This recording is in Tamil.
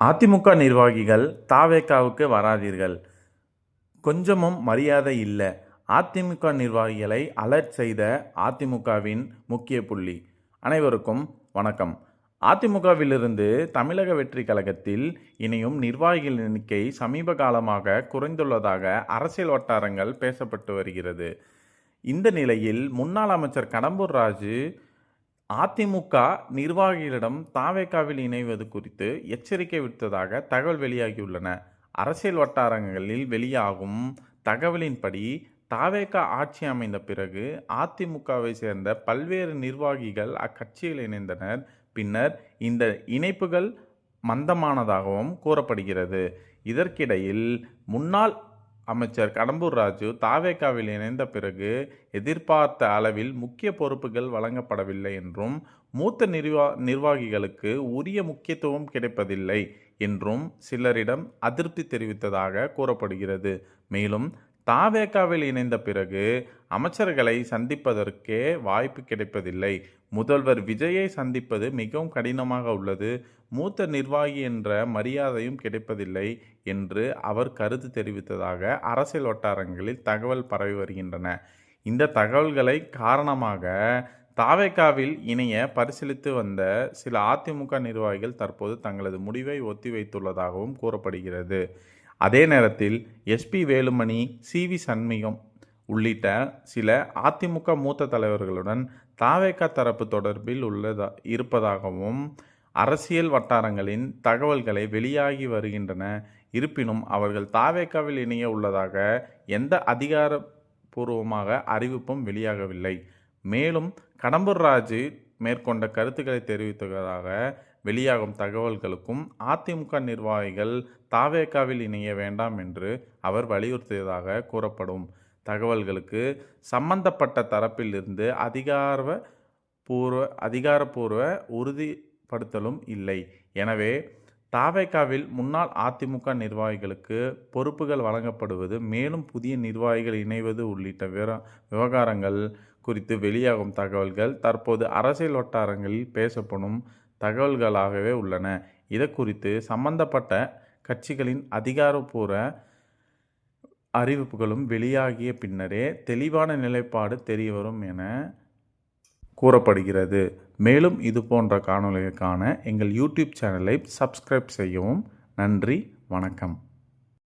அதிமுக நிர்வாகிகள் தாவேகாவுக்கு வராதீர்கள், கொஞ்சமும் மரியாதை இல்ல. அதிமுக நிர்வாகிகளை அலர்ட் செய்த அதிமுகவின் முக்கிய புள்ளி. அனைவருக்கும் வணக்கம். அதிமுகவிலிருந்து தமிழக வெற்றி கழகத்தில் இணையும் நிர்வாகிகள் எண்ணிக்கை சமீப காலமாக குறைந்துள்ளதாக அரசியல் வட்டாரங்கள் பேசப்பட்டு வருகிறது. இந்த நிலையில் முன்னாள் அமைச்சர் கடம்பூர் ராஜு அதிமுக நிர்வாகிகளிடம் தாவேகாவில் இணைவது குறித்து எச்சரிக்கை விடுத்ததாக தகவல் வெளியாகியுள்ளன. அரசியல் வட்டாரங்களில் வெளியாகும் தகவலின்படி தாவேகா ஆட்சி அமைந்த பிறகு அதிமுகவை சேர்ந்த பல்வேறு நிர்வாகிகள் அக்கட்சியில் இணைந்தனர். பின்னர் இந்த இணைப்புகள் மந்தமானதாகவும் கூறப்படுகிறது. இதற்கிடையில் முன்னாள் அமைச்சர் கடம்பூர் ராஜு தாவேகாவில் இணைந்த பிறகு எதிர்பார்த்த அளவில் முக்கிய பொறுப்புகள் வழங்கப்படவில்லை என்றும், மூத்த நிர்வாகிகளுக்கு உரிய முக்கியத்துவம் கிடைப்பதில்லை என்றும் சிலரிடம் அதிருப்தி தெரிவித்ததாக கூறப்படுகிறது. மேலும் தாவேகாவில் இணைந்த பிறகு அமைச்சர்களை சந்திப்பதற்கே வாய்ப்பு கிடைப்பதில்லை. முதல்வர் விஜயை சந்திப்பது மிகவும் கடினமாக உள்ளது. மூத்த நிர்வாகி என்ற மரியாதையும் கிடைப்பதில்லை என்று அவர் கருத்து தெரிவித்ததாக அரசியல் வட்டாரங்களில் தகவல் பரவி வருகின்றன. இந்த தகவல்களை காரணமாக தாவேகாவில் இணைய பரிசீலித்து வந்த சில அதிமுக நிர்வாகிகள் தற்போது தங்களது முடிவை ஒத்திவைத்துள்ளதாகவும் கூறப்படுகிறது. அதே நேரத்தில் எஸ்பி வேலுமணி, சி.வி. சண்முகம் உள்ளிட்ட சில அதிமுக மூத்த தலைவர்களுடன் தாவேகா தரப்பு தொடர்பில் இருப்பதாகவும் அரசியல் வட்டாரங்களின் தகவல்களை வெளியாகி வருகின்றன. இருப்பினும் அவர்கள் தாவேகாவில் இணைய உள்ளதாக எந்த அதிகாரப்பூர்வமாக அறிவிப்பும் வெளியாகவில்லை. மேலும் கடம்பூர் ராஜு மேற்கொண்ட கருத்துக்களை தெரிவித்ததாக வெளியாகும் தகவல்களுக்கும் அதிமுக நிர்வாகிகள் தாவேகாவில் இணைய வேண்டாம் என்று அவர் வலியுறுத்தியதாக கூறப்படும் தகவல்களுக்கு சம்பந்தப்பட்ட தரப்பில் இருந்து அதிகாரப்பூர்வ உறுதிப்படுத்தலும் இல்லை. எனவே தாவேகாவில் முன்னாள் அதிமுக நிர்வாகிகளுக்கு பொறுப்புகள் வழங்கப்படுவது, மேலும் புதிய நிர்வாகிகள் இணைவது உள்ளிட்ட விவகாரங்கள் குறித்து வெளியாகும் தகவல்கள் தற்போது அரசியல் வட்டாரங்களில் பேசப்படும் தகவல்களாகவே உள்ளன. இது குறித்து சம்பந்தப்பட்ட கட்சிகளின் அதிகாரப்பூர்வ அறிவிப்புகளும் வெளியாகிய பின்னரே தெளிவான நிலைப்பாடு தெரியவரும் என கூறப்படுகிறது. மேலும் இது போன்ற காணொளிகளுக்கான எங்கள் யூடியூப் சேனலை சப்ஸ்கிரைப் செய்யவும். நன்றி, வணக்கம்.